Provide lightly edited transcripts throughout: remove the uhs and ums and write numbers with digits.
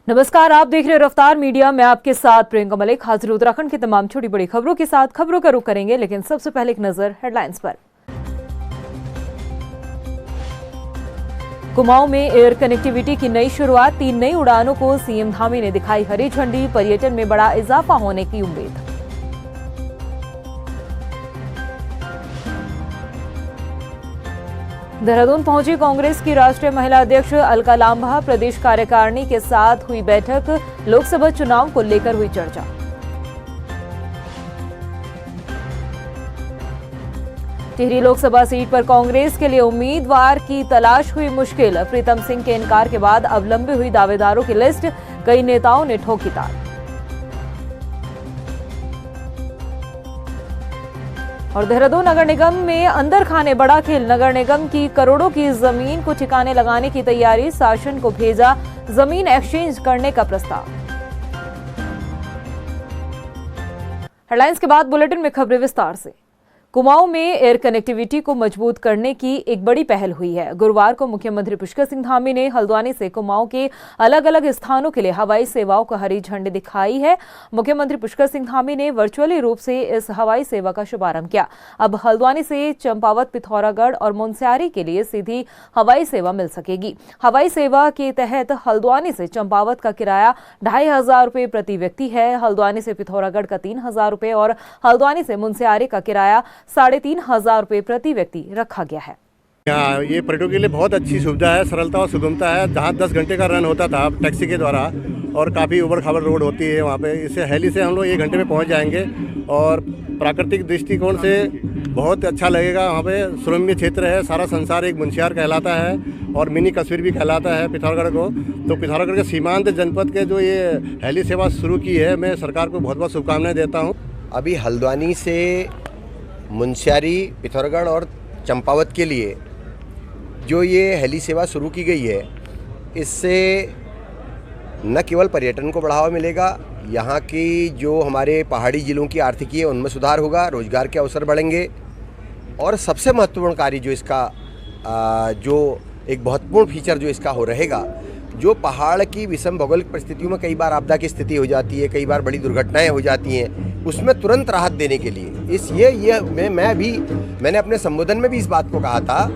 नमस्कार, आप देख रहे हैं रफ्तार मीडिया। मैं आपके साथ प्रियंका मलिक हाजिर उत्तराखंड की तमाम छोटी बड़ी खबरों के साथ। खबरों का रुख करेंगे, लेकिन सबसे पहले एक नजर हेडलाइंस पर। कुमाऊं में एयर कनेक्टिविटी की नई शुरुआत, 3 नई उड़ानों को सीएम धामी ने दिखाई हरी झंडी। पर्यटन में बड़ा इजाफा होने की उम्मीद। देहरादून पहुंची कांग्रेस की राष्ट्रीय महिला अध्यक्ष अलका लांबा। प्रदेश कार्यकारिणी के साथ हुई बैठक, लोकसभा चुनाव को लेकर हुई चर्चा। टिहरी लोकसभा सीट पर कांग्रेस के लिए उम्मीदवार की तलाश हुई मुश्किल। प्रीतम सिंह के इनकार के बाद अब लंबी हुई दावेदारों की लिस्ट, कई नेताओं ने ठोकी ताल। और देहरादून नगर निगम में अंदर खाने बड़ा खेल। नगर निगम की करोड़ों की जमीन को ठिकाने लगाने की तैयारी, शासन को भेजा जमीन एक्सचेंज करने का प्रस्ताव। हेडलाइंस के बाद बुलेटिन में खबरें विस्तार से। कुमाऊं में एयर कनेक्टिविटी को मजबूत करने की एक बड़ी पहल हुई है। गुरुवार को मुख्यमंत्री पुष्कर सिंह धामी ने हल्द्वानी से कुमाऊं के अलग अलग स्थानों के लिए हवाई सेवाओं को हरी झंडी दिखाई है। मुख्यमंत्री पुष्कर सिंह धामी ने वर्चुअली रूप से इस हवाई सेवा का शुभारंभ किया। अब हल्द्वानी से चंपावत, पिथौरागढ़ और मुनस्यारी के लिए सीधी हवाई सेवा मिल सकेगी। हवाई सेवा के तहत हल्द्वानी से चंपावत का किराया 2500 रुपये प्रति व्यक्ति है। हल्द्वानी से पिथौरागढ़ का 3000 रुपये और हल्द्वानी से मुनस्यारी का किराया 3500 रुपये प्रति व्यक्ति रखा गया है। ये पर्यटकों के लिए बहुत अच्छी सुविधा है, सरलता और सुगमता है। जहाँ 10 घंटे का रन होता था टैक्सी के द्वारा और काफ़ी उबड़ खाबड़ रोड होती है वहाँ पे, इससे हेली से हम लोग 1 घंटे में पहुँच जाएंगे और प्राकृतिक दृष्टिकोण से बहुत अच्छा लगेगा। वहाँ पे सुरम्य क्षेत्र है, सारा संसार एक मुनस्यार कहलाता है और मिनी कश्मीर भी कहलाता है पिथौरागढ़ को। तो पिथौरागढ़ के सीमांत जनपद के जो ये हेली सेवा शुरू की है, मैं सरकार को बहुत बहुत शुभकामनाएँ देता हूँ। अभी हल्द्वानी से मुनस्यारी, पिथौरागढ़ और चंपावत के लिए जो ये हेली सेवा शुरू की गई है, इससे न केवल पर्यटन को बढ़ावा मिलेगा, यहाँ की जो हमारे पहाड़ी ज़िलों की आर्थिकी है उनमें सुधार होगा, रोजगार के अवसर बढ़ेंगे और सबसे महत्वपूर्ण कार्य जो इसका जो एक महत्वपूर्ण फीचर जो इसका हो रहेगा, जो पहाड़ की विषम भौगोलिक परिस्थितियों में कई बार आपदा की स्थिति हो जाती है, कई बार बड़ी दुर्घटनाएं हो जाती हैं, उसमें तुरंत राहत देने के लिए मैंने अपने संबोधन में भी इस बात को कहा था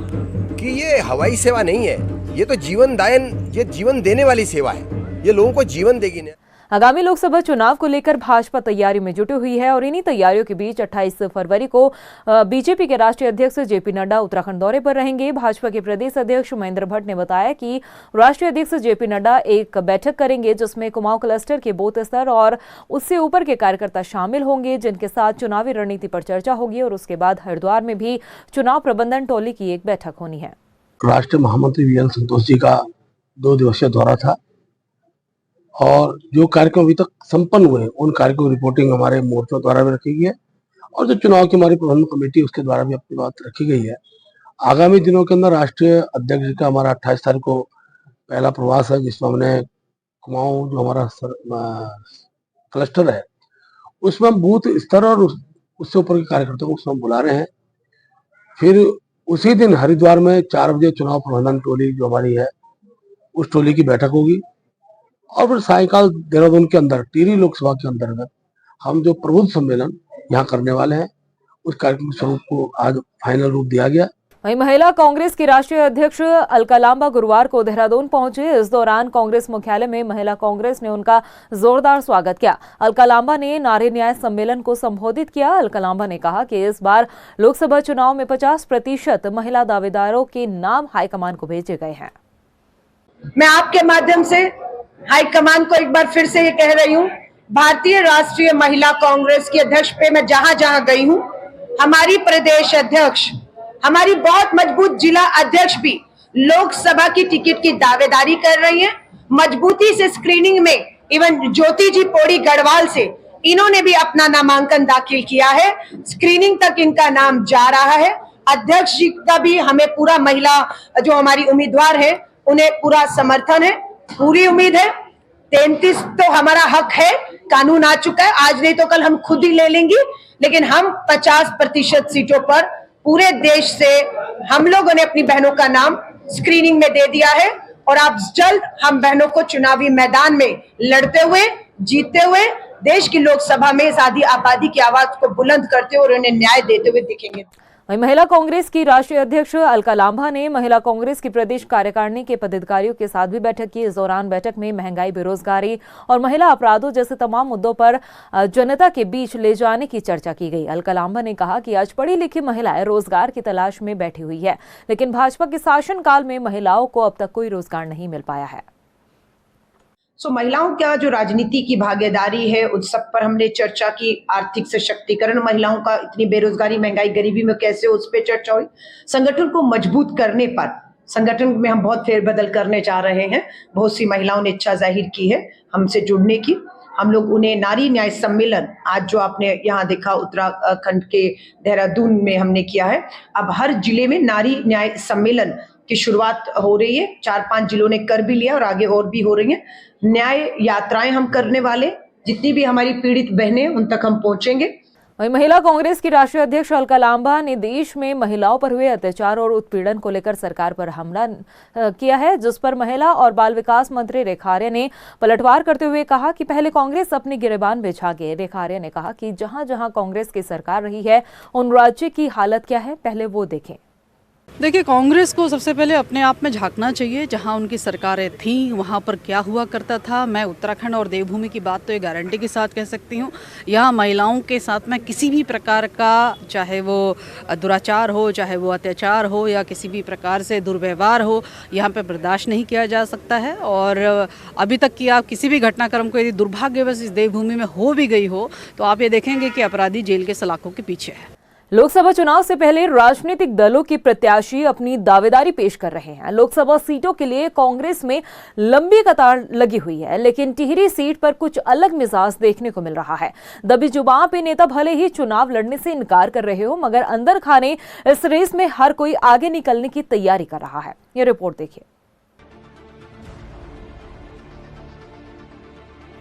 कि ये हवाई सेवा नहीं है, ये तो ये जीवन देने वाली सेवा है, ये लोगों को जीवन देगी। आगामी लोकसभा चुनाव को लेकर भाजपा तैयारी में जुटी हुई है और इन्हीं तैयारियों के बीच 28 फरवरी को बीजेपी के राष्ट्रीय अध्यक्ष जेपी नड्डा उत्तराखंड दौरे पर रहेंगे। भाजपा के प्रदेश अध्यक्ष महेंद्र भट्ट ने बताया कि राष्ट्रीय अध्यक्ष जेपी नड्डा एक बैठक करेंगे, जिसमें कुमाऊं क्लस्टर के बूथ स्तर और उससे ऊपर के कार्यकर्ता शामिल होंगे, जिनके साथ चुनावी रणनीति पर चर्चा होगी। और उसके बाद हरिद्वार में भी चुनाव प्रबंधन टोली की एक बैठक होनी है। राष्ट्रीय महामंत्री वीएल संतोष जी का 2 दिवसीय दौरा था और जो कार्यक्रम अभी तक संपन्न हुए उन कार्यक्रम की रिपोर्टिंग हमारे मोर्चों द्वारा भी रखी गई है और जो चुनाव की हमारी प्रबंधन कमेटी उसके द्वारा भी अपनी बात रखी गई है। आगामी दिनों के अंदर राष्ट्रीय अध्यक्ष जी का हमारा 28 तारीख को पहला प्रवास है, जिसमें हमने कुमाऊं जो हमारा क्लस्टर है उसमें हम बूथ स्तर और उससे ऊपर के कार्यकर्ताओं को उसमें बुला रहे हैं। फिर उसी दिन हरिद्वार में 4 बजे चुनाव प्रबंधन टोली जो हमारी है उस टोली की बैठक होगी और फिर सायकाल देहरादून के अंदर टिहरी लोकसभा के अंतर्गत हम जो प्रबुद्ध सम्मेलन यहाँ करने वाले हैं उस कार्यक्रम स्वरूप को आज फाइनल रूप दिया गया। वहीं महिला कांग्रेस की राष्ट्रीय अध्यक्ष अलका लांबा गुरुवार को देहरादून पहुंचे। इस दौरान कांग्रेस मुख्यालय में महिला कांग्रेस ने उनका जोरदार स्वागत किया। अलका लांबा ने नारी न्याय सम्मेलन को संबोधित किया। अलका लांबा ने कहा कि इस बार लोकसभा चुनाव में 50% महिला दावेदारों के नाम हाईकमान को भेजे गए हैं। मैं आपके माध्यम से हाईकमान को एक बार फिर से ये कह रही हूँ, भारतीय राष्ट्रीय महिला कांग्रेस की अध्यक्ष पे मैं जहां जहां गई हूँ, हमारी प्रदेश अध्यक्ष, हमारी बहुत मजबूत जिला अध्यक्ष भी लोकसभा की टिकट की दावेदारी कर रही हैं। मजबूती से स्क्रीनिंग में इवन ज्योति जी पौड़ी गढ़वाल से इन्होंने भी अपना नामांकन दाखिल किया है। स्क्रीनिंग तक इनका नाम जा रहा है। अध्यक्ष जी का भी हमें पूरा महिला जो हमारी उम्मीदवार है उन्हें पूरा समर्थन है, पूरी उम्मीद है। 33 तो हमारा हक है, कानून आ चुका है, आज नहीं तो कल हम खुद ही ले लेंगी, लेकिन हम 50% सीटों पर पूरे देश से हम लोगों ने अपनी बहनों का नाम स्क्रीनिंग में दे दिया है और आप जल्द हम बहनों को चुनावी मैदान में लड़ते हुए, जीतते हुए, देश की लोकसभा में इस आधी आबादी की आवाज को बुलंद करते हुए और उन्हें न्याय देते हुए दिखेंगे। वहीं महिला कांग्रेस की राष्ट्रीय अध्यक्ष अलका लांबा ने महिला कांग्रेस की प्रदेश कार्यकारिणी के पदाधिकारियों के साथ भी बैठक की। इस दौरान बैठक में महंगाई, बेरोजगारी और महिला अपराधों जैसे तमाम मुद्दों पर जनता के बीच ले जाने की चर्चा की गई। अलका लांबा ने कहा कि आज पढ़ी लिखी महिलाएं रोजगार की तलाश में बैठी हुई है, लेकिन भाजपा के शासनकाल में महिलाओं को अब तक कोई रोजगार नहीं मिल पाया है। महिलाओं का जो राजनीति की भागीदारी है उस सब पर हमने चर्चा की। आर्थिक सशक्तिकरण महिलाओं का, इतनी बेरोजगारी, महंगाई, गरीबी में कैसे, उस पर चर्चा हुई। संगठन को मजबूत करने पर, संगठन में हम बहुत फेरबदल करने जा रहे हैं। बहुत सी महिलाओं ने इच्छा जाहिर की है हमसे जुड़ने की। हम लोग उन्हें नारी न्याय सम्मेलन, आज जो आपने यहाँ देखा उत्तराखंड के देहरादून में हमने किया है, अब हर जिले में नारी न्याय सम्मेलन की शुरुआत हो रही है। 4-5 जिलों ने कर भी लिया और आगे और भी हो रही हैं। न्याय यात्राएं हम करने वाले, जितनी भी हमारी पीड़ित बहनें उन तक हम पहुंचेंगे। वहीं महिला कांग्रेस की राष्ट्रीय अध्यक्ष अलका लांबा ने देश में महिलाओं पर हुए अत्याचार और उत्पीड़न को लेकर सरकार पर हमला किया है, जिस पर महिला और बाल विकास मंत्री रेखा आर्य ने पलटवार करते हुए कहा कि पहले कांग्रेस अपनी गिरेबान बिछा गए। रेखा आर्य ने कहा कि जहां जहां कांग्रेस की सरकार रही है उन राज्य की हालत क्या है, पहले वो देखें। देखिए, कांग्रेस को सबसे पहले अपने आप में झांकना चाहिए। जहां उनकी सरकारें थीं वहां पर क्या हुआ करता था। मैं उत्तराखंड और देवभूमि की बात तो ये गारंटी के साथ कह सकती हूं, यहाँ महिलाओं के साथ में किसी भी प्रकार का, चाहे वो दुराचार हो, चाहे वो अत्याचार हो या किसी भी प्रकार से दुर्व्यवहार हो, यहाँ पे बर्दाश्त नहीं किया जा सकता है। और अभी तक की आप किसी भी घटनाक्रम को यदि दुर्भाग्यवश इस देवभूमि में हो भी गई हो तो आप ये देखेंगे कि अपराधी जेल के सलाखों के पीछे है। लोकसभा चुनाव से पहले राजनीतिक दलों के प्रत्याशी अपनी दावेदारी पेश कर रहे हैं। लोकसभा सीटों के लिए कांग्रेस में लंबी कतार लगी हुई है, लेकिन टिहरी सीट पर कुछ अलग मिजाज देखने को मिल रहा है। दबी जुबान पे नेता भले ही चुनाव लड़ने से इनकार कर रहे हो, मगर अंदर खाने इस रेस में हर कोई आगे निकलने की तैयारी कर रहा है। ये रिपोर्ट देखिए।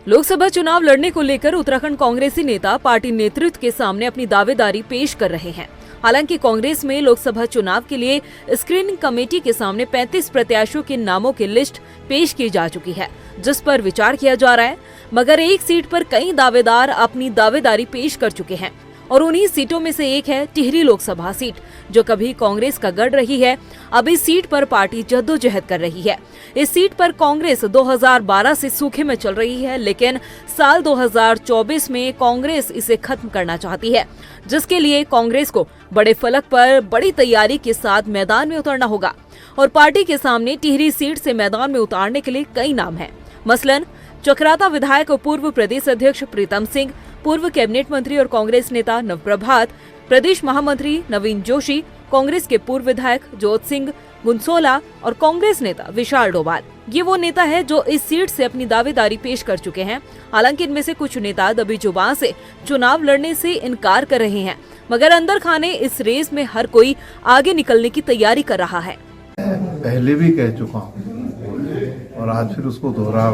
लोकसभा चुनाव लड़ने को लेकर उत्तराखंड कांग्रेसी नेता पार्टी नेतृत्व के सामने अपनी दावेदारी पेश कर रहे हैं। हालांकि कांग्रेस में लोकसभा चुनाव के लिए स्क्रीनिंग कमेटी के सामने 35 प्रत्याशियों के नामों की लिस्ट पेश की जा चुकी है, जिस पर विचार किया जा रहा है। मगर एक सीट पर कई दावेदार अपनी दावेदारी पेश कर चुके हैं और उन्हीं सीटों में से एक है टिहरी लोकसभा सीट, जो कभी कांग्रेस का गढ़ रही है। अब इस सीट पर पार्टी जद्दोजहद कर रही है। इस सीट पर कांग्रेस 2012 से सूखे में चल रही है, लेकिन साल 2024 में कांग्रेस इसे खत्म करना चाहती है, जिसके लिए कांग्रेस को बड़े फलक पर बड़ी तैयारी के साथ मैदान में उतरना होगा। और पार्टी के सामने टिहरी सीट से मैदान में उतारने के लिए कई नाम हैं। मसलन चकराता विधायक और पूर्व प्रदेश अध्यक्ष प्रीतम सिंह, पूर्व कैबिनेट मंत्री और कांग्रेस नेता नवप्रभात, प्रदेश महामंत्री नवीन जोशी, कांग्रेस के पूर्व विधायक जोत सिंह गुंसोला और कांग्रेस नेता विशाल डोभाल। ये वो नेता है जो इस सीट से अपनी दावेदारी पेश कर चुके हैं। हालांकि इनमें से कुछ नेता दबी जुबान से चुनाव लड़ने से इनकार कर रहे हैं, मगर अंदर खाने इस रेस में हर कोई आगे निकलने की तैयारी कर रहा है। पहले भी कह चुका हूँ और आज फिर उसको दोहरा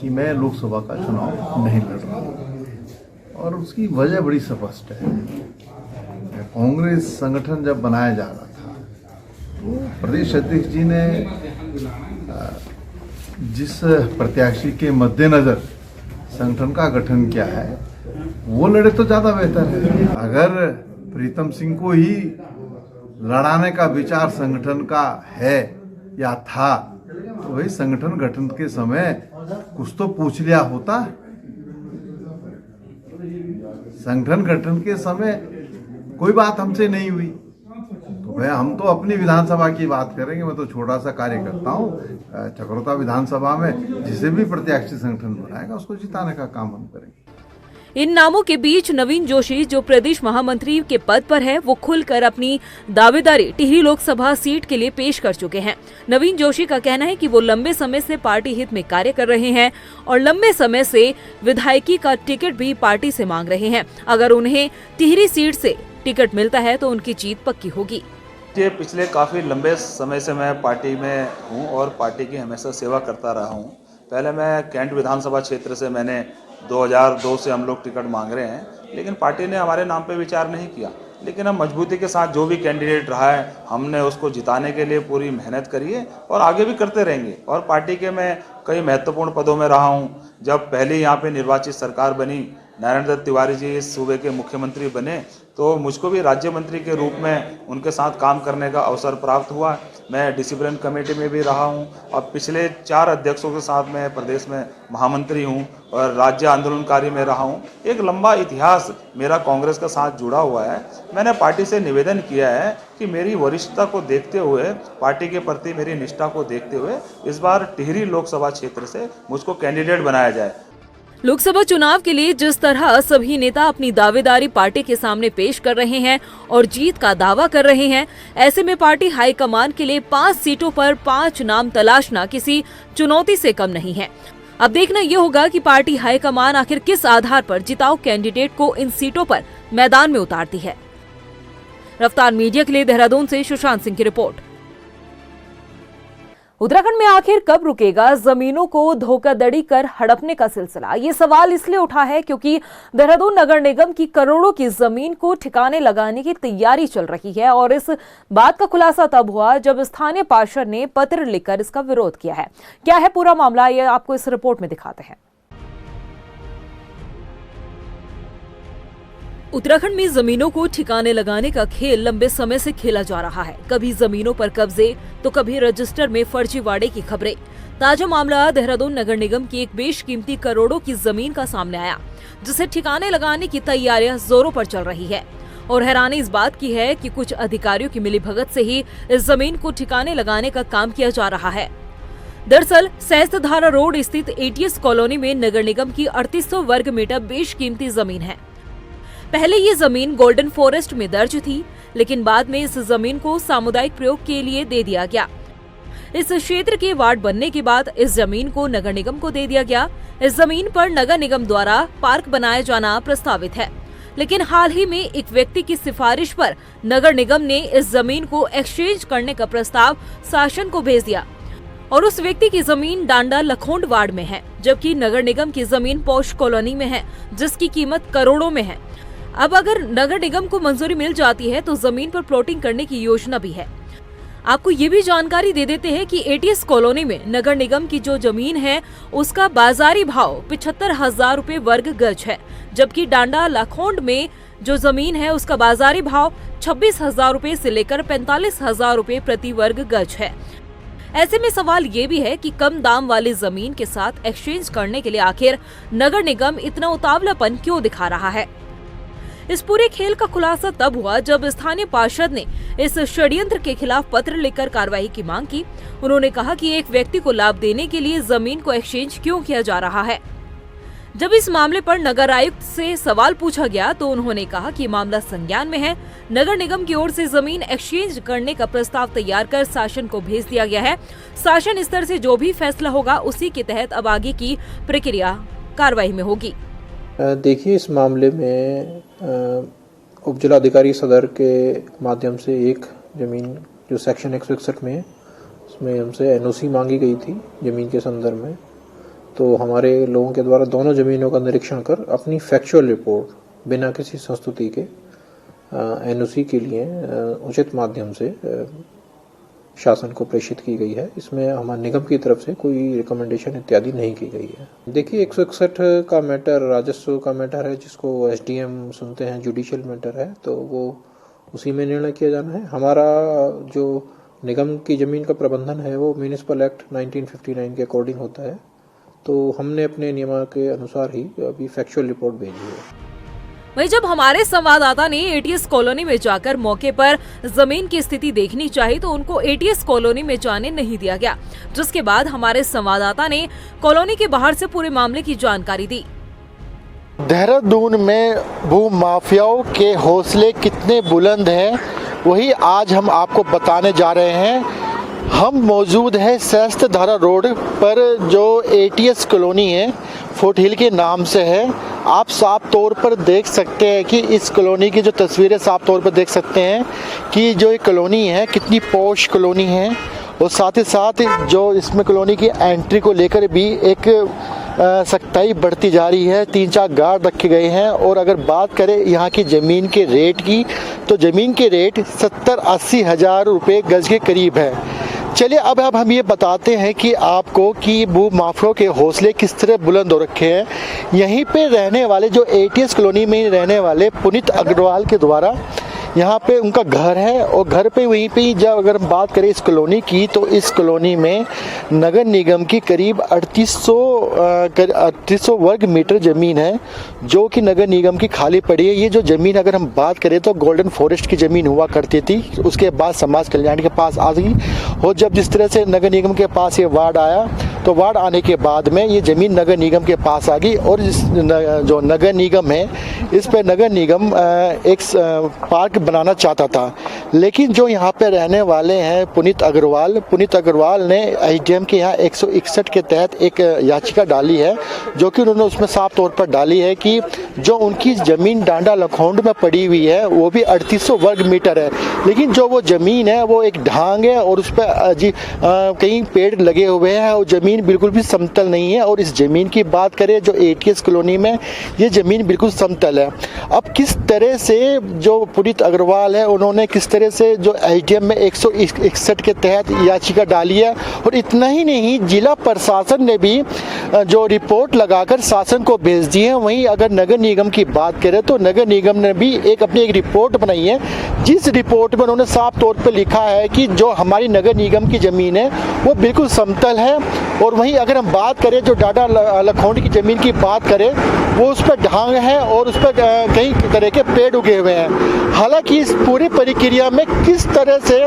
कि मैं लोकसभा का चुनाव नहीं लड़ रहा और उसकी वजह बड़ी स्पष्ट है। कांग्रेस संगठन जब बनाया जा रहा था तो प्रदेश अध्यक्ष जी ने जिस प्रत्याशी के मद्देनजर संगठन का गठन किया है वो लड़े तो ज्यादा बेहतर है। अगर प्रीतम सिंह को ही लड़ाने का विचार संगठन का है या था तो वही संगठन गठन के समय कुछ तो पूछ लिया होता। संगठन गठन के समय कोई बात हमसे नहीं हुई तो भाई हम तो अपनी विधानसभा की बात करेंगे। मैं तो छोटा सा कार्य करता हूँ चकरोता विधानसभा में, जिसे भी प्रत्याशी संगठन बनाएगा उसको जिताने का काम हम करेंगे। इन नामों के बीच नवीन जोशी, जो प्रदेश महामंत्री के पद पर है, वो खुलकर अपनी दावेदारी टिहरी लोकसभा सीट के लिए पेश कर चुके हैं। नवीन जोशी का कहना है कि वो लंबे समय से पार्टी हित में कार्य कर रहे हैं और लंबे समय से विधायकी का टिकट भी पार्टी से मांग रहे हैं। अगर उन्हें टिहरी सीट से टिकट मिलता है तो उनकी जीत पक्की होगी। ये पिछले काफ़ी लंबे समय से मैं पार्टी में हूँ और पार्टी की हमेशा सेवा करता रहा हूँ। पहले मैं कैंट विधानसभा क्षेत्र से मैंने 2002 से हम लोग टिकट मांग रहे हैं, लेकिन पार्टी ने हमारे नाम पे विचार नहीं किया। लेकिन हम मजबूती के साथ जो भी कैंडिडेट रहा है हमने उसको जिताने के लिए पूरी मेहनत करी है और आगे भी करते रहेंगे। और पार्टी के मैं कई महत्वपूर्ण पदों में रहा हूँ। जब पहली यहाँ पे निर्वाचित सरकार बनी, नारायण दत्त तिवारी जी इस सूबे के मुख्यमंत्री बने, तो मुझको भी राज्य मंत्री के रूप में उनके साथ काम करने का अवसर प्राप्त हुआ। मैं डिसिप्लिन कमेटी में भी रहा हूं और पिछले 4 अध्यक्षों के साथ मैं प्रदेश में महामंत्री हूं और राज्य आंदोलनकारी में रहा हूं। एक लंबा इतिहास मेरा कांग्रेस के साथ जुड़ा हुआ है। मैंने पार्टी से निवेदन किया है कि मेरी वरिष्ठता को देखते हुए, पार्टी के प्रति मेरी निष्ठा को देखते हुए इस बार टिहरी लोकसभा क्षेत्र से मुझको कैंडिडेट बनाया जाए। लोकसभा चुनाव के लिए जिस तरह सभी नेता अपनी दावेदारी पार्टी के सामने पेश कर रहे हैं और जीत का दावा कर रहे हैं, ऐसे में पार्टी हाईकमान के लिए 5 सीटों पर 5 नाम तलाशना किसी चुनौती से कम नहीं है। अब देखना ये होगा कि पार्टी हाईकमान आखिर किस आधार पर जिताऊ कैंडिडेट को इन सीटों पर मैदान में उतारती है। रफ्तार मीडिया के लिए देहरादून से सुशांत सिंह की रिपोर्ट। उत्तराखंड में आखिर कब रुकेगा जमीनों को धोखाधड़ी कर हड़पने का सिलसिला? ये सवाल इसलिए उठा है क्योंकि देहरादून नगर निगम की करोड़ों की जमीन को ठिकाने लगाने की तैयारी चल रही है और इस बात का खुलासा तब हुआ जब स्थानीय पार्षद ने पत्र लिखकर इसका विरोध किया है। क्या है पूरा मामला, ये आपको इस रिपोर्ट में दिखाते हैं। उत्तराखंड में जमीनों को ठिकाने लगाने का खेल लंबे समय से खेला जा रहा है। कभी जमीनों पर कब्जे तो कभी रजिस्टर में फर्जीवाड़े की खबरें। ताजा मामला देहरादून नगर निगम की एक बेशकीमती करोड़ों की जमीन का सामने आया, जिसे ठिकाने लगाने की तैयारियां जोरों पर चल रही है। और हैरानी इस बात की है कि कुछ अधिकारियों की मिलीभगत से ही इस जमीन को ठिकाने लगाने का काम किया जा रहा है। दरअसल सहस्त्रधारा रोड स्थित एटीएस कॉलोनी में नगर निगम की 3800 वर्ग मीटर बेशकीमती जमीन है। पहले ये जमीन गोल्डन फॉरेस्ट में दर्ज थी, लेकिन बाद में इस जमीन को सामुदायिक प्रयोग के लिए दे दिया गया। इस क्षेत्र के वार्ड बनने के बाद इस जमीन को नगर निगम को दे दिया गया। इस जमीन पर नगर निगम द्वारा पार्क बनाया जाना प्रस्तावित है, लेकिन हाल ही में एक व्यक्ति की सिफारिश पर नगर निगम ने इस जमीन को एक्सचेंज करने का प्रस्ताव शासन को भेज दिया और उस व्यक्ति की जमीन डांडा लखोंड वार्ड में है, जबकि नगर निगम की जमीन पौष कॉलोनी में है, जिसकी कीमत करोड़ों में है। अब अगर नगर निगम को मंजूरी मिल जाती है तो जमीन पर प्लॉटिंग करने की योजना भी है। आपको ये भी जानकारी दे देते हैं कि एटीएस कॉलोनी में नगर निगम की जो जमीन है उसका बाजारी भाव 75,000 रुपए वर्ग गज है, जबकि डांडा लाखोंड में जो जमीन है उसका बाजारी भाव 26,000 रुपए से लेकर 45,000 रुपए प्रति वर्ग गज है। ऐसे में सवाल ये भी है कि कम दाम वाली जमीन के साथ एक्सचेंज करने के लिए आखिर नगर निगम इतना उतावलापन क्यों दिखा रहा है? इस पूरे खेल का खुलासा तब हुआ जब स्थानीय पार्षद ने इस षड्यंत्र के खिलाफ पत्र लिखकर कार्रवाई की मांग की। उन्होंने कहा कि एक व्यक्ति को लाभ देने के लिए जमीन को एक्सचेंज क्यों किया जा रहा है। जब इस मामले पर नगर आयुक्त से सवाल पूछा गया तो उन्होंने कहा कि मामला संज्ञान में है। नगर निगम की ओर से जमीन एक्सचेंज करने का प्रस्ताव तैयार कर शासन को भेज दिया गया है। शासन स्तर से जो भी फैसला होगा उसी के तहत अब आगे की प्रक्रिया कार्रवाई में होगी। देखिए, इस मामले में उप जिलाधिकारी सदर के माध्यम से एक ज़मीन जो सेक्शन 161 में है उसमें हमसे एनओसी मांगी गई थी ज़मीन के संदर्भ में। तो हमारे लोगों के द्वारा दोनों ज़मीनों का निरीक्षण कर अपनी फैक्चुअल रिपोर्ट बिना किसी संस्तुति के एनओसी के लिए उचित माध्यम से शासन को प्रेषित की गई है। इसमें हमारे निगम की तरफ से कोई रिकमेंडेशन इत्यादि नहीं की गई है। देखिए, 161 का मैटर राजस्व का मैटर है, जिसको एसडीएम सुनते हैं, जुडिशियल मैटर है, तो वो उसी में निर्णय किया जाना है। हमारा जो निगम की ज़मीन का प्रबंधन है वो म्यूनिसिपल एक्ट 1959 के अकॉर्डिंग होता है। तो हमने अपने नियम के अनुसार ही अभी फैक्चुअल रिपोर्ट भेजी है। वहीं जब हमारे संवाददाता ने एटीएस कॉलोनी में जाकर मौके पर जमीन की स्थिति देखनी चाहिए तो उनको एटीएस कॉलोनी में जाने नहीं दिया गया, जिसके बाद हमारे संवाददाता ने कॉलोनी के बाहर से पूरे मामले की जानकारी दी। देहरादून में भू माफियाओं के हौसले कितने बुलंद हैं वही आज हम आपको बताने जा रहे हैं। हम मौजूद है सहस्त्रधारा रोड पर, जो एटीएस कॉलोनी है, फोर्ट हिल के नाम से है। आप साफ तौर पर देख सकते हैं कि इस कॉलोनी की जो तस्वीरें साफ तौर पर देख सकते हैं कि जो ये कॉलोनी है कितनी पॉश कॉलोनी है, और साथ ही साथ जो इसमें कॉलोनी की एंट्री को लेकर भी एक सख्ताई बढ़ती जा रही है। 3-4 गार्ड रखे गए हैं। और अगर बात करें यहाँ की ज़मीन के रेट की, तो ज़मीन के रेट 70-80 हज़ार रुपये गज के करीब है। चलिए अब हम ये बताते हैं कि आपको कि भू माफियाओं के हौसले किस तरह बुलंद हो रखे हैं। यहीं पे रहने वाले जो ATS कॉलोनी में रहने वाले पुनीत अग्रवाल के द्वारा यहाँ पे उनका घर है, और घर पे वहीं पे ही जब अगर हम बात करें इस कॉलोनी की, तो इस कॉलोनी में नगर निगम की करीब 3800 वर्ग मीटर ज़मीन है जो कि नगर निगम की खाली पड़ी है। ये जो ज़मीन अगर हम बात करें तो गोल्डन फॉरेस्ट की ज़मीन हुआ करती थी, उसके बाद समाज कल्याण के पास आ गई। और जब जिस तरह से नगर निगम के पास ये वार्ड आया, तो वार्ड आने के बाद में ये ज़मीन नगर निगम के पास आ गई। और जो नगर निगम है, इस पर नगर निगम एक पार्क बनाना चाहता था। लेकिन जो यहाँ पे रहने वाले हैं पुनीत अग्रवाल ने SDM के यहाँ 161 के तहत एक याचिका डाली है, जो कि उन्होंने उसमें साफ तौर पर डाली है कि जो उनकी ज़मीन डांडा लखौंड में पड़ी हुई है वो भी 3800 वर्ग मीटर है, लेकिन जो वो ज़मीन है वो एक ढांग है और उस पर कई पेड़ लगे हुए हैं और ज़मीन बिल्कुल भी समतल नहीं है। और इस ज़मीन की बात करें जो ATS कॉलोनी में, ये ज़मीन बिल्कुल समतल है। अब किस तरह से जो पुनीत अग्रवाल है, उन्होंने किस तरह से जो SDM में 161 के तहत याचिका डाली है। और इतना ही नहीं, जिला प्रशासन ने भी जो रिपोर्ट लगाकर शासन को भेज दी है। वहीं अगर नगर निगम की बात करें तो नगर निगम ने भी अपनी एक रिपोर्ट बनाई है, जिस रिपोर्ट में उन्होंने साफ तौर पर लिखा है कि जो हमारी नगर निगम की ज़मीन है वो बिल्कुल समतल है। और वहीं अगर हम बात करें जो डांडा लखौंड की ज़मीन की बात करें, वो उस पर ढांग है और उस पर कई तरह के पेड़ उगे हुए हैं। हालांकि इस पूरी प्रक्रिया में किस तरह से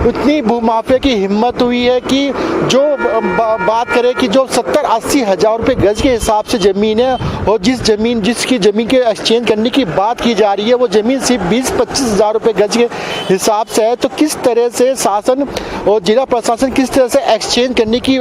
उतनी भूमाफिया की हिम्मत हुई है कि जो बात करें कि जो 70-80 हज़ार रुपये गज के हिसाब से ज़मीन है, और जिसकी ज़मीन के एक्सचेंज करने की बात की जा रही है वो ज़मीन सिर्फ 20-25 हज़ार रुपये गज के हिसाब से है। तो किस तरह से शासन और जिला प्रशासन किस तरह से एक्सचेंज करने की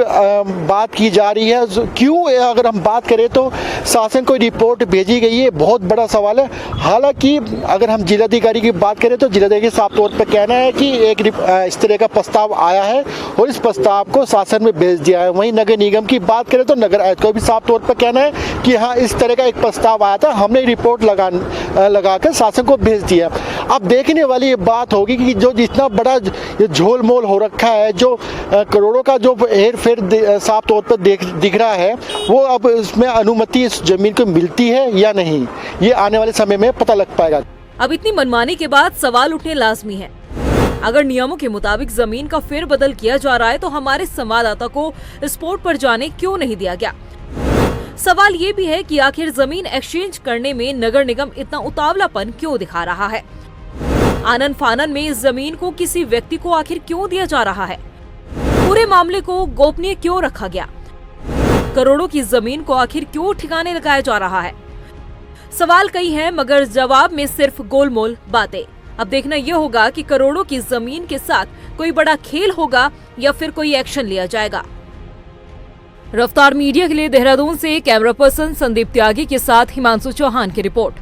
बात की जा रही है, क्यों अगर हम बात करें तो शासन को रिपोर्ट भेजी गई है, बहुत बड़ा सवाल है। हालांकि अगर हम जिलाधिकारी की बात करें तो जिलाधिकारी साफ तौर पर कहना है कि एक इस तरह का प्रस्ताव आया है और इस प्रस्ताव को शासन में भेज दिया है। वहीं नगर निगम की बात करें तो नगर आयुक्त को भी साफ तौर पर कहना है कि हाँ, इस तरह का एक प्रस्ताव आया था, हमने रिपोर्ट लगाकर शासन को भेज दिया। अब देखने वाली ये बात होगी कि जो जितना बड़ा झोल मोल हो रखा है, जो करोड़ों का जो हेर फेर साफ तौर पर दिख रहा है, वो अब उसमें अनुमति इस जमीन को मिलती है या नहीं, ये आने वाले समय में पता लग पाएगा। अब इतनी मनमानी के बाद सवाल उठने लाजमी है। अगर नियमों के मुताबिक जमीन का फेरबदल किया जा रहा है तो हमारे संवाददाता को स्पॉट पर जाने क्यों नहीं दिया गया? सवाल ये भी है कि आखिर जमीन एक्सचेंज करने में नगर निगम इतना उतावलापन क्यों दिखा रहा है? आनन फानन में इस जमीन को किसी व्यक्ति को आखिर क्यों दिया जा रहा है? पूरे मामले को गोपनीय क्यों रखा गया? करोड़ों की जमीन को आखिर क्यों ठिकाने लगाया जा रहा है? सवाल कई हैं, मगर जवाब में सिर्फ गोलमोल बातें। अब देखना यह होगा कि करोड़ों की जमीन के साथ कोई बड़ा खेल होगा या फिर कोई एक्शन लिया जाएगा। रफ्तार मीडिया के लिए देहरादून से कैमरा पर्सन संदीप त्यागी के साथ हिमांशु चौहान की रिपोर्ट।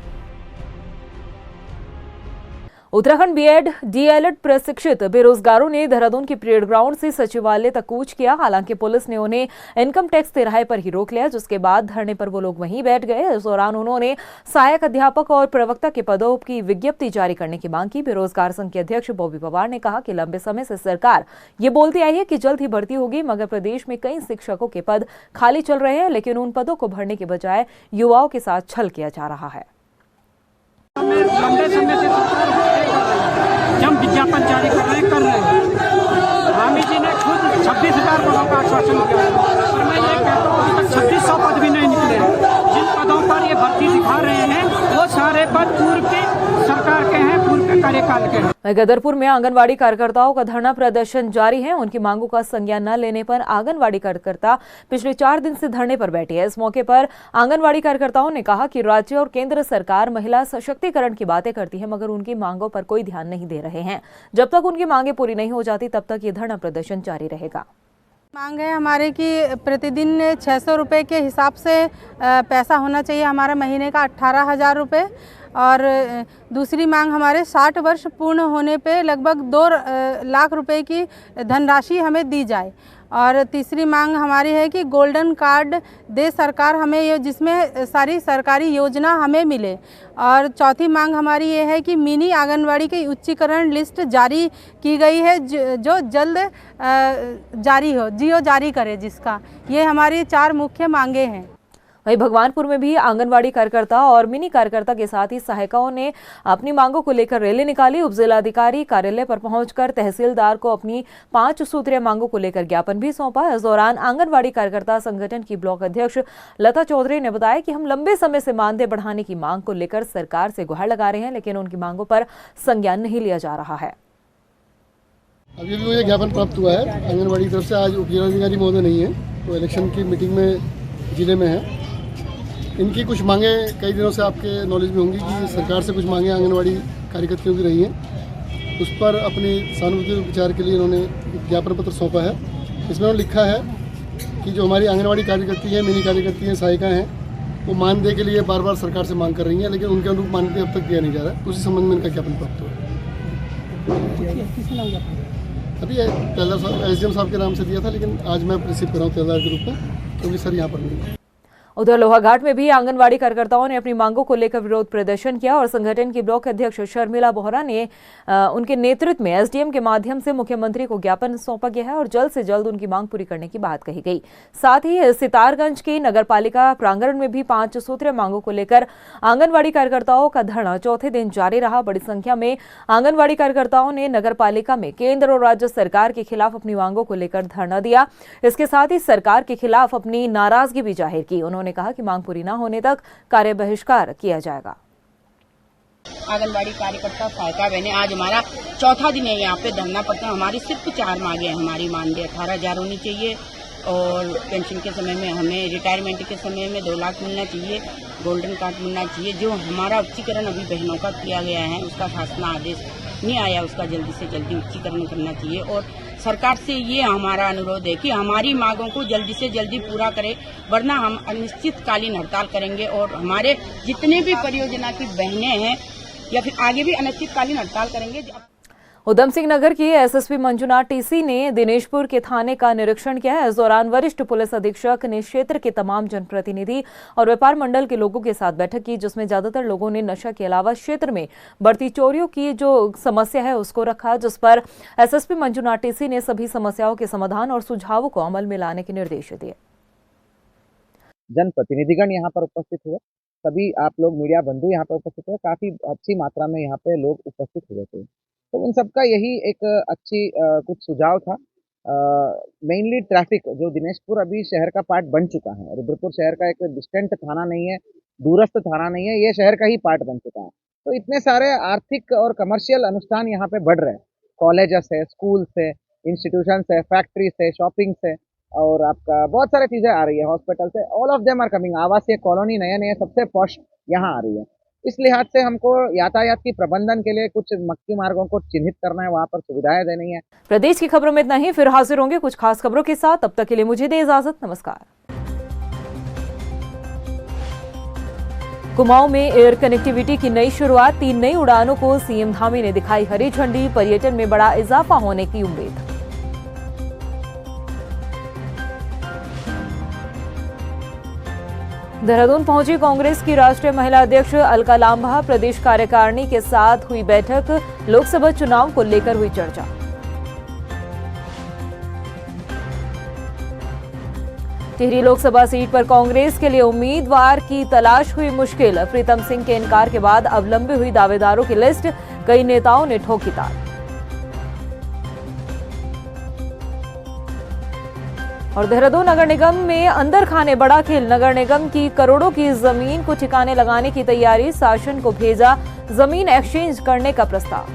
उत्तराखंड बीएड डीएलएड प्रशिक्षित बेरोजगारों ने देहरादून के परेड ग्राउंड से सचिवालय तक कूच किया। हालांकि पुलिस ने उन्हें इनकम टैक्स तिराहे पर ही रोक लिया, जिसके बाद धरने पर वो लोग वहीं बैठ गए। इस दौरान उन्होंने सहायक अध्यापक और प्रवक्ता के पदों की विज्ञप्ति जारी करने की मांग की। बेरोजगार संघ के अध्यक्ष बॉबी पवार ने कहा कि लंबे समय से सरकार ये बोलती आई है कि जल्द ही भर्ती होगी, मगर प्रदेश में कई शिक्षकों के पद खाली चल रहे हैं, लेकिन उन पदों को भरने के बजाय युवाओं के साथ छल किया जा रहा है। लंबे समय से जब विज्ञापन जारी कर रहे हैं। स्वामी जी ने खुद 26,000 पदों का आश्वासन दिया, और मैं ये कहता हूँ कि 2600 पद भी नहीं निकले। जिन पदों पर ये भर्ती दिखा रहे हैं वो सारे पद पूर्व की सरकार के हैं, पूर्व के कार्यकाल के हैं। गदरपुर में आंगनवाड़ी कार्यकर्ताओं का धरना प्रदर्शन जारी है। उनकी मांगों का संज्ञान न लेने पर आंगनवाड़ी कार्यकर्ता पिछले 4 दिन से धरने पर बैठे हैं। इस मौके पर आंगनवाड़ी कार्यकर्ताओं ने कहा कि राज्य और केंद्र सरकार महिला सशक्तिकरण की बातें करती है, मगर उनकी मांगों पर कोई ध्यान नहीं दे रहे हैं। जब तक उनकी मांगे पूरी नहीं हो जाती तब तक ये धरना प्रदर्शन जारी रहेगा। मांग है हमारे कि प्रतिदिन 600 रुपये के हिसाब से पैसा होना चाहिए हमारा महीने का 18,000 रुपये, और दूसरी मांग हमारे 60 वर्ष पूर्ण होने पे लगभग 2 लाख रुपए की धनराशि हमें दी जाए। और तीसरी मांग हमारी है कि गोल्डन कार्ड दे सरकार हमें, ये जिसमें सारी सरकारी योजना हमें मिले। और चौथी मांग हमारी ये है कि मिनी आंगनवाड़ी की उच्चीकरण लिस्ट जारी की गई है, जो जल्द जारी करे जिसका। ये हमारी 4 मुख्य मांगे हैं। वहीं भगवानपुर में भी आंगनवाड़ी कार्यकर्ता और मिनी कार्यकर्ता के साथ ही सहायिकाओं ने अपनी मांगों को लेकर रैली निकाली। उपजिलाधिकारी कार्यालय पर पहुंचकर तहसीलदार को अपनी 5 सूत्रीय मांगों को लेकर ज्ञापन भी सौंपा। इस दौरान आंगनवाड़ी कार्यकर्ता संगठन की ब्लॉक अध्यक्ष लता चौधरी ने बताया कि हम लंबे समय से मानदेय बढ़ाने की मांग को लेकर सरकार से गुहार लगा रहे हैं, लेकिन उनकी मांगों पर संज्ञान नहीं लिया जा रहा है। अभी मुझे ज्ञापन प्राप्त हुआ है आंगनवाड़ी की तरफ से। आज उपजिलाधिकारी महोदय नहीं है, तो इलेक्शन की मीटिंग में जिले में है। इनकी कुछ मांगे कई दिनों से आपके नॉलेज में होंगी कि सरकार से कुछ मांगे आंगनवाड़ी कार्यकर्तियों की रही हैं। उस पर अपनी सहानुभूति विचार के लिए इन्होंने ज्ञापन पत्र सौंपा है। इसमें उन्होंने लिखा है कि जो हमारी आंगनवाड़ी कार्यकर्ती हैं, मिनी कार्यकर्ती हैं, सहायिका हैं, वो मानदेय के लिए बार बार सरकार से मांग कर रही हैं, लेकिन उनके अनुरूप मानदेय अब तक दिया नहीं जा रहा है। उसी संबंध में इनका ज्ञापन प्राप्त हुआ। अभी तहसीलदार साहब, SDM साहब के नाम से दिया था, लेकिन आज मैं रिसीव कर रहा हूँ तहसीलदार के रूप में, क्योंकि सर यहाँ पर नहीं। उधर लोहाघाट में भी आंगनवाड़ी कार्यकर्ताओं ने अपनी मांगों को लेकर विरोध प्रदर्शन किया और संगठन की ब्लॉक अध्यक्ष शर्मिला बोहरा ने उनके नेतृत्व में SDM के माध्यम से मुख्यमंत्री को ज्ञापन सौंपा गया है और जल्द से जल्द उनकी मांग पूरी करने की बात कही गई। साथ ही सितारगंज की नगरपालिका प्रांगण में भी 5 सूत्रीय मांगों को लेकर आंगनवाड़ी कार्यकर्ताओं का धरना चौथे दिन जारी रहा। बड़ी संख्या में आंगनवाड़ी कार्यकर्ताओं ने नगरपालिका में केंद्र और राज्य सरकार के खिलाफ अपनी मांगों को लेकर धरना दिया। इसके साथ ही सरकार के खिलाफ अपनी नाराजगी भी जाहिर की। उन्होंने कहा कि मांग पूरी न होने तक कार्य बहिष्कार किया जाएगा। आंगनबाड़ी कार्यकर्ता सहायिका बहने, आज हमारा चौथा दिन है यहाँ पे धरना पत्र। हमारी सिर्फ 4 मांगे हैं। हमारी मानदेय 18,000 होनी चाहिए और पेंशन के समय में हमें, रिटायरमेंट के समय में 2 लाख मिलना चाहिए, गोल्डन कार्ड मिलना चाहिए। जो हमारा उच्चीकरण अभी बहनों का किया गया है, उसका शासना आदेश नहीं आया, उसका जल्दी से जल्दी उच्चीकरण करना चाहिए। और सरकार से ये हमारा अनुरोध है कि हमारी मांगों को जल्दी से जल्दी पूरा करे, वरना हम अनिश्चितकालीन हड़ताल करेंगे और हमारे जितने भी परियोजना की बहनें हैं या फिर आगे भी अनिश्चितकालीन हड़ताल करेंगे। उधम सिंह नगर की SSP मंजुनाथ TC ने दिनेशपुर के थाने का निरीक्षण किया है। इस दौरान वरिष्ठ पुलिस अधीक्षक ने क्षेत्र के तमाम जनप्रतिनिधि और व्यापार मंडल के लोगों के साथ बैठक की, जिसमें ज्यादातर लोगों ने नशा के अलावा क्षेत्र में बढ़ती चोरियों की जो समस्या है उसको रखा, जिस पर SSP मंजुनाथ TC ने सभी समस्याओं के समाधान और सुझावों को अमल में लाने के निर्देश दिए। जनप्रतिनिधिगण यहाँ पर उपस्थित हुए, सभी आप लोग मीडिया बंधु यहाँ पर उपस्थित हुए, काफी अच्छी मात्रा में यहाँ पे लोग उपस्थित हुए थे। तो उन सबका यही एक अच्छी कुछ सुझाव था। मेनली ट्रैफिक, जो दिनेशपुर अभी शहर का पार्ट बन चुका है, रुद्रपुर शहर का एक डिस्टेंट थाना नहीं है, दूरस्थ थाना नहीं है, ये शहर का ही पार्ट बन चुका है। तो इतने सारे आर्थिक और कमर्शियल अनुष्ठान यहाँ पे बढ़ रहे हैं। कॉलेजेस है, स्कूल्स है, इंस्टीट्यूशंस है, फैक्ट्रीज है, शॉपिंग्स है और आपका बहुत सारी चीजें आ रही है, हॉस्पिटल से, all of them are coming. आवासीय कॉलोनी नए सबसे पॉश यहाँ आ रही है। इस लिहाज से हमको यातायात की प्रबंधन के लिए कुछ मुख्य मार्गों को चिन्हित करना है, वहां पर सुविधाएं देनी है। प्रदेश की खबरों में इतना ही, फिर हाजिर होंगे कुछ खास खबरों के साथ। तब तक के लिए मुझे दे इजाजत, नमस्कार। कुमाऊं में एयर कनेक्टिविटी की नई शुरुआत, 3 नई उड़ानों को CM धामी ने दिखाई हरी झंडी, पर्यटन में बड़ा इजाफा होने की उम्मीद। देहरादून पहुंची कांग्रेस की राष्ट्रीय महिला अध्यक्ष अलका लांबा, प्रदेश कार्यकारिणी के साथ हुई बैठक, लोकसभा चुनाव को लेकर हुई चर्चा। टिहरी लोकसभा सीट पर कांग्रेस के लिए उम्मीदवार की तलाश हुई मुश्किल, प्रीतम सिंह के इनकार के बाद अब लंबी हुई दावेदारों की लिस्ट, कई नेताओं ने ठोकी ताल। और देहरादून नगर निगम में अंदर खाने बड़ा खेल, नगर निगम की करोड़ों की जमीन को ठिकाने लगाने की तैयारी, शासन को भेजा जमीन एक्सचेंज करने का प्रस्ताव।